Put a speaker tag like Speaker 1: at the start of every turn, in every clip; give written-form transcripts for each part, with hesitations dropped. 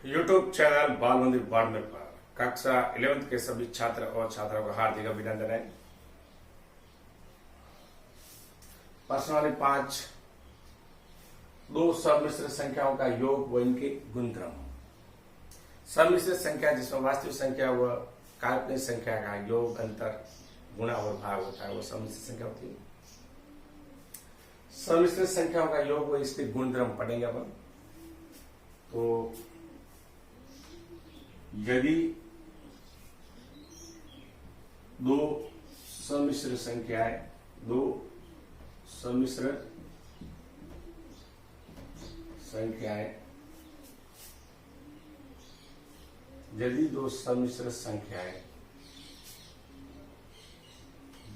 Speaker 1: YouTube channel बाल मंदिर बाड़मेर पर कक्षा 11th के सभी छात्र और छात्राओं का हार्दिक अभिनंदन है। प्रश्न वाले 5 दो सम्मिश्र संख्याओं का योग व इनके गुणधर्म। सम्मिश्र संख्या जिसमें वास्तविक संख्या व काल्पनिक संख्या का योग, अंतर, गुणा और भाग होता है वो सम्मिश्र संख्या होती है। सम्मिश्र संख्याओं का योग व इसके गुणधर्म पढ़ेंगे अपन। तो यदि दो सम्मिश्र संख्याएं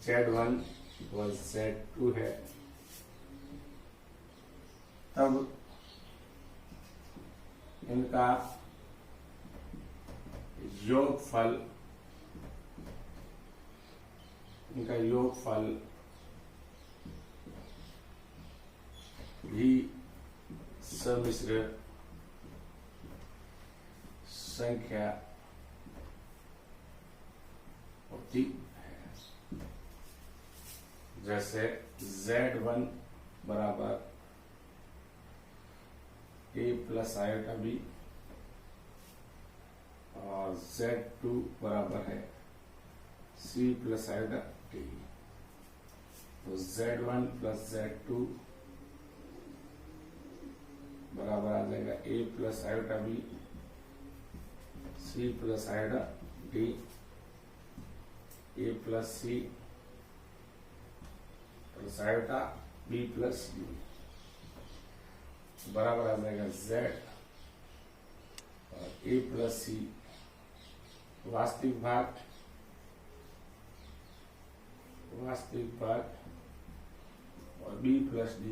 Speaker 1: Z1 व Z2 है, तब इनका योगफल भी सम्मिश्र संख्या होती है। जैसे Z1 बराबर a प्लस आयोटा b और Z2 बराबर है C प्लस आयोटा d। तो Z1 प्लस Z2 बराबर आ जाएगा a plus iota b C plus iota d, a plus C plus iota b plus d बराबर आ जाएगा Z और a प्लस C वास्तविक भाग और b प्लस d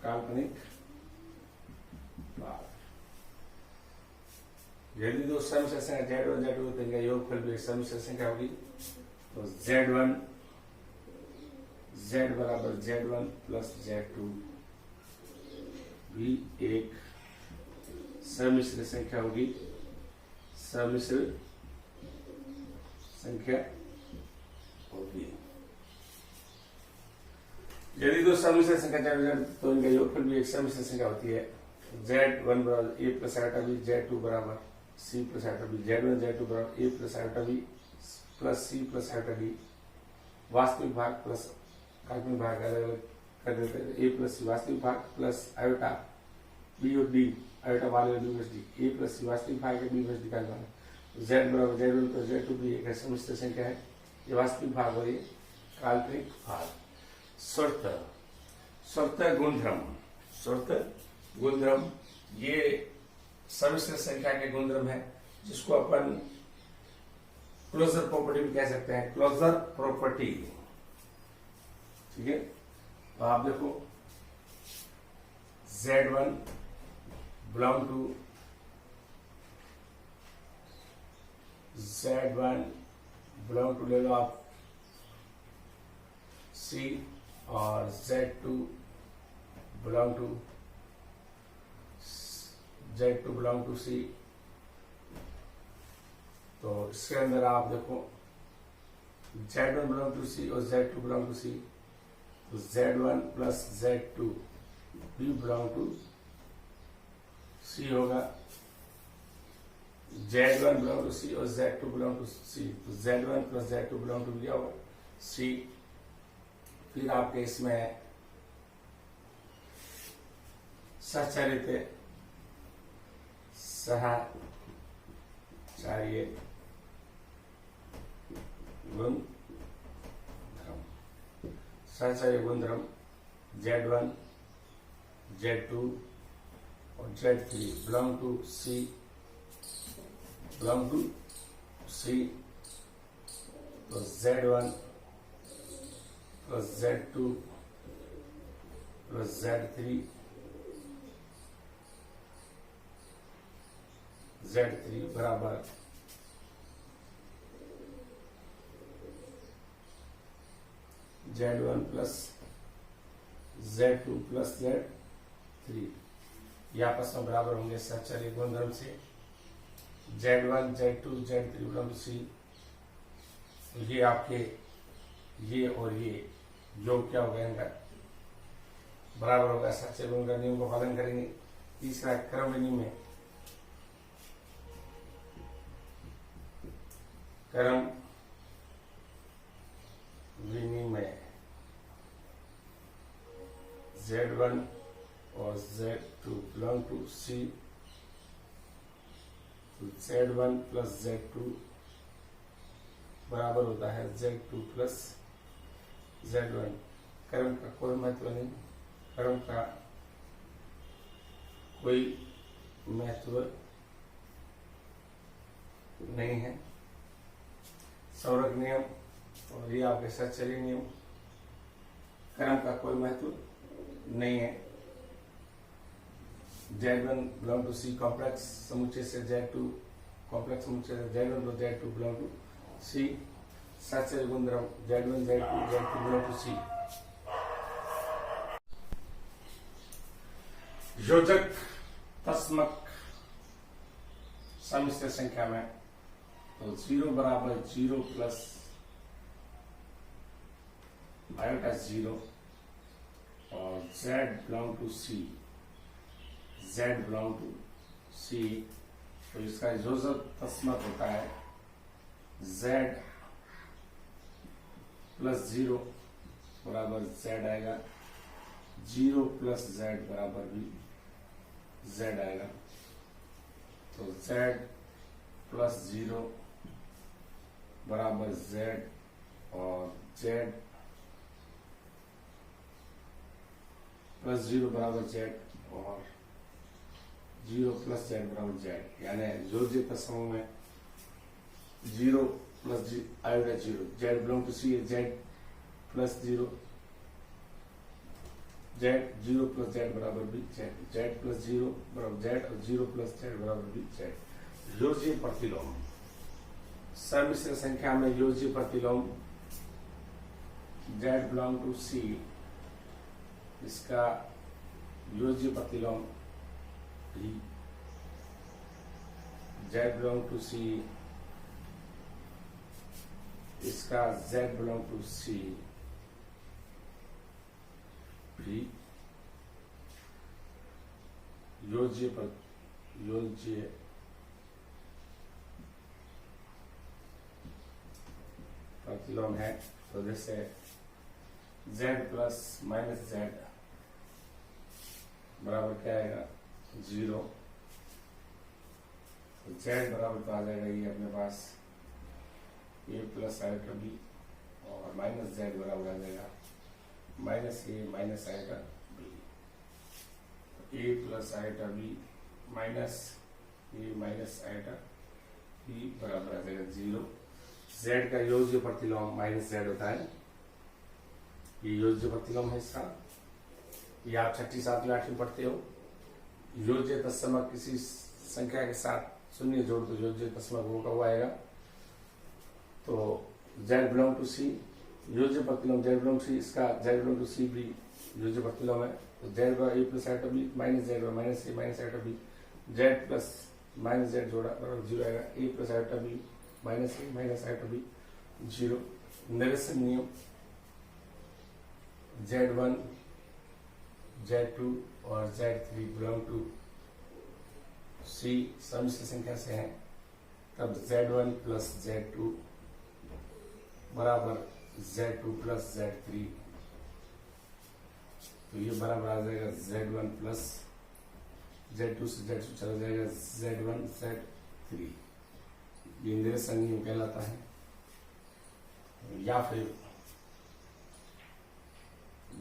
Speaker 1: काल्पनिक भाग। यदि दो सम्मिश्र संख्या Z1 Z2 तो इनका योगफल भी एक सम्मिश्र संख्या होगी। तो Z बराबर Z1 प्लस Z2 भी एक सम्मिश्र संख्या होगी। यदि दो सम्मिश्र संख्या Z तो इनका योगफल भी एक सम्मिश्र संख्या होती है। Z1 बराबर a plus iota b, Z2 बराबर C plus iota b, Z1 Z2 बराबर a plus iota b plus C plus iota d। वास्तविक भाग प्लस काल्पनिक भाग अलग अलग कर देते हैं। a प्लस C वास्तविक भाग प्लस आयोटा b और d, आयोटा वाले b plus d, a plus C वास्तविक भाग है, b प्लस d काल्पनिक भाग। Z बराबर Z1 प्लस Z2 भी एक सम्मिश्र संख्या है। ये वास्तविक भाग और ये काल्पनिक भाग। शर्त गुणधर्म ये सम्मिश्र संख्या के गुणधर्म है, जिसको अपन क्लोजर प्रॉपर्टी भी कह सकते हैं। क्लोजर प्रॉपर्टी, ठीक है। तो आप देखो Z1 बिलोंग टू ले लो आप C और Z2 बिलोंग टू C। तो इसके अंदर आप देखो Z1 बिलोंग टू C और Z2 बिलोंग टू C। तो Z1 प्लस Z2 भी बिलोंग टू C होगा। Z1 बिलोंग टू C और Z2 बिलोंग टू C। तो Z1 plus Z2 belong to क्या होगा C। फिर आपके इसमें सचारित गुणधर्म Z1 Z2 और Z3 बिलोंग टू C तो Z1 plus Z2 plus Z3 बराबर Z1 plus Z2 plus Z 3 ये आपस में बराबर होंगे सचर गुणधर्म से Z1 Z2 Z3 बराबर C। ये आपके ये और ये योग क्या हो गया इनका बराबर होगा सच्चे गुण का नियम को पालन करेंगे। तीसरा क्रम विनिमय क्रम विनिमय Z1 और Z2 बिलोंग टू C तो Z1 प्लस Z2 बराबर होता है Z2 प्लस Z1। क्रम का कोई महत्व नहीं, क्रम का कोई महत्व नहीं है। सौरक नियम और ये आपके सचरी नियम, क्रम का कोई महत्व नहीं है। Z1 belong to C complex समुच्चय से Z2 कॉम्प्लेक्स समुच्चय से Z1 plus Z2 belong to C। सचर गुणधर्म Z1 Z2 Z3 belong to C। योजक तस्मक समिश्र संख्या में तो 0 बराबर 0 प्लस आयोटा 0 और Z belong to C, Z belong to C तो इसका योजक तस्मक होता है Z प्लस 0 बराबर Z आएगा, 0 प्लस Z बराबर भी Z आएगा। तो Z प्लस 0 बराबर Z और Z प्लस 0 बराबर Z और 0 प्लस Z बराबर Z, यानी योज्य तत्समूह में 0 plus iota 0 Z belong to C Z plus 0 Z 0 plus Z बराबर भी Z, Z प्लस 0 बराबर Z और 0 प्लस Z बराबर भी Z। योज्य प्रतिलोम समिश्र संख्या में योज्य प्रतिलोम Z बिलोंग टू C, इसका योज्य प्रतिलोम Z बिलोंग टू C, इसका Z बिलोंग टू C भी योज्य प्रतिलोम है। तो जैसे Z प्लस माइनस Z बराबर क्या आएगा 0, तो Z बराबर तो आ जाएगा ये अपने पास A प्लस आयोटा B और माइनस Z बराबर आ जाएगा minus A minus iota B। A plus iota B minus A minus iota B बराबर आ जाएगा 0। Z का योज्य प्रतिलोम माइनस Z होता है, ये योज्य प्रतिलोम है इसका। ये आप 6ठी 7वीं 8वीं पढ़ते हो। योज्य तत्समक किसी संख्या के साथ शून्य जोड़ दो, योज्य तत्समक वो कब आएगा। तो Z बिलोंग टू C योज्य प्रतिलोम Z बिलोंग टू C, इसका Z बिलोंग टू C भी योज्य प्रतिलोम है। तो Z बराबर A plus iota B minus Z minus A minus iota B, Z plus minus Z जोड़ा बराबर 0 आएगा। A plus iota B minus A minus iota B 0। निरसन नियम Z1 Z2 और Z3 बिलोंग टू C समिश्र संख्या से है, तब Z1 प्लस Z2 बराबर Z2 प्लस Z3, तो ये बराबर आ जाएगा Z1 प्लस Z2 से Z2 चला जाएगा Z1 Z3, ये निरसन नियम कहलाता है। या फिर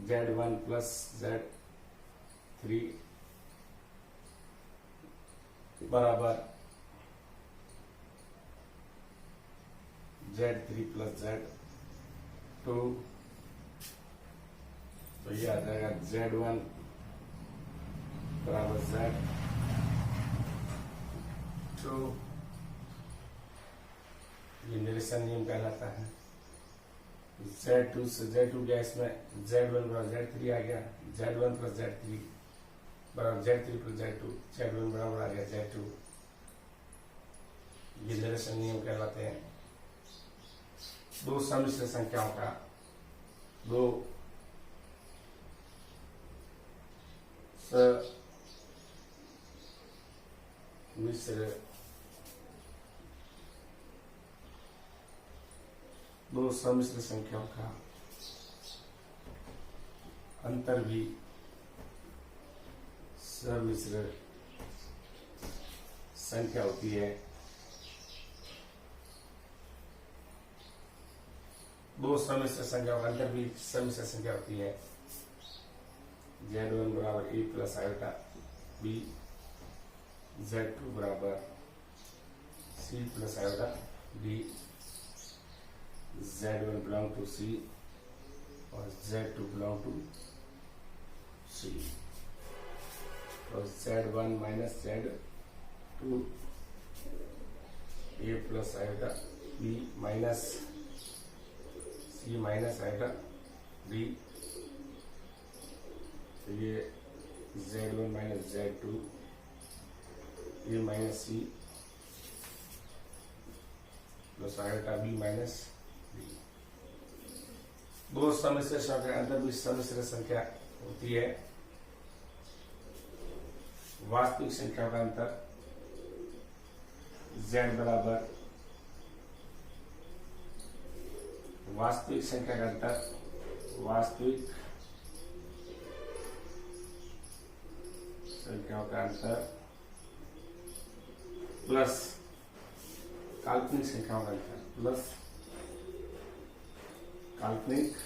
Speaker 1: Z1 प्लस Z3 बराबर Z3 प्लस Z2, तो ये आ जाएगा Z1 बराबर Z2, ये निरसन नियम कहलाता है। Z2 से Z2 गया, इसमें Z1 बराबर Z3 आ गया, Z1 प्लस Z3 बराबर Z3 + Z2, Z1 बराबर आ गया Z2। ये जनरेशन नियम कहलाते हैं। दो सम्मिश्र संख्याओं का दो सम्मिश्र संख्याओं का अंतर भी सम्मिश्र संख्या होती है। दो सम्मिश्र संख्याओं का अंतर भी सम्मिश्र संख्या होती है। Z1 बराबर A plus iota B, Z2 बराबर C plus iota D, Z1 belong to C और Z2 बिलोंग टू C। तो Z1 minus Z2 A plus iota B minus C minus iota D, तो ये Z1 minus Z2 A minus C plus iota B minus D। दो सम्मिश्र संख्या के अंतर भी सम्मिश्र संख्या होती है। वास्तविक संख्या का अंतर Z बराबर वास्तविक संख्या का अंतर वास्तविक संख्याओं का अंतर प्लस काल्पनिक संख्याओं का अंतर प्लस काल्पनिक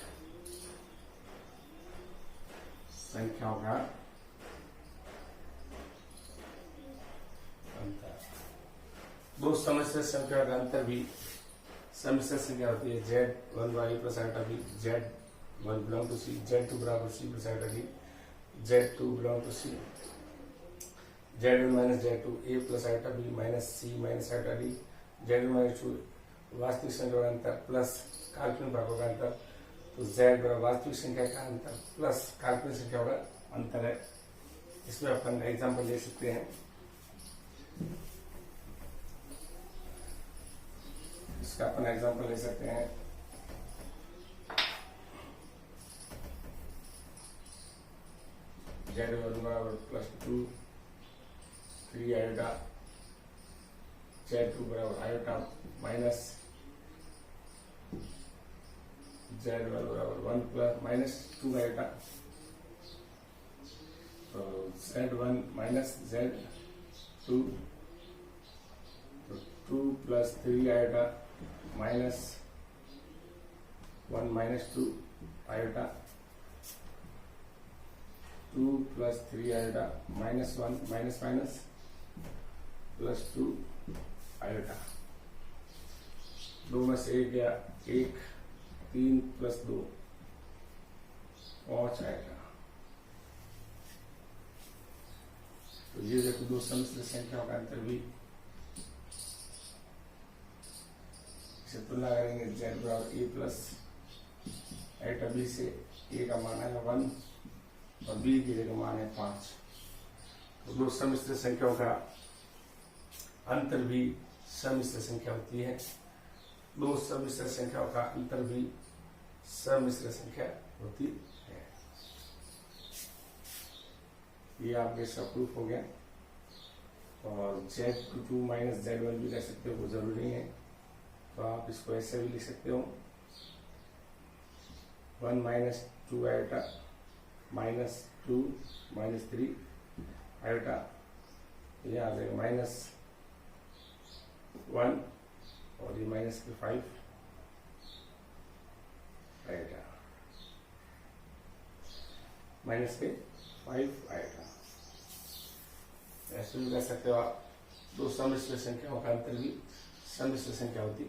Speaker 1: संख्याओं का अंतर। दो सम्मिश्र संख्या का अंतर भी सम्मिश्र संख्या होती है। Z1 बराबर A plus iota B, Z1 belong to C, Z2 बराबर C plus iota D, Z2 belong to C, Z1 minus Z2 A plus iota B minus C minus iota D, Z1 minus 2 वास्तविक संख्या का अंतर plus काल्पनिक भागों का अंतर। तो Z बराबर वास्तविक संख्या का अंतर प्लस काल्पनिक संख्या का अंतर है। इसमें अपन एग्जाम्पल ले सकते हैं। इसका अपन एग्जाम्पल ले सकते हैं। Z1 बराबर +2 3 आयोटा, Z2 बराबर आयोटा माइनस Z1 बराबर 1 प्लस माइनस 2 आयोटा। तो Z1 माइनस Z2 तो 2 plus 3 iota minus 1 minus 2 iota, 2 plus 3 iota minus 1 minus minus plus 2 iota. दो में से एक गया 1, 3 प्लस 2 5 आएगा। तो ये देखो दो सम्मिश्र संख्याओं का अंतर भी इसे तुलना करेंगे। Z बराबर A प्लस आयोटा B से A का मान है 1 और B की जगह मान है 5। तो दो सम्मिश्र संख्याओं का अंतर भी सम्मिश्र संख्या होती है। दो सम्मिश्र संख्याओं का अंतर भी सम्मिश्र संख्या होती है। ये आपके सब प्रूफ हो गया। और Z2 माइनस Z1 भी लिख सकते हो, वो जरूरी नहीं है। तो आप इसको ऐसे भी लिख सकते हो 1 minus 2 iota minus 2 minus 3 iota, ये आ जाएगा माइनस 1 और ये माइनस के 5 आएगा, माइनस के 5 आएगा। ऐसे भी कर सकते हो आप। दो सम्मिश्र संख्याओं का अंतर भी सम्मिश्र संख्या होती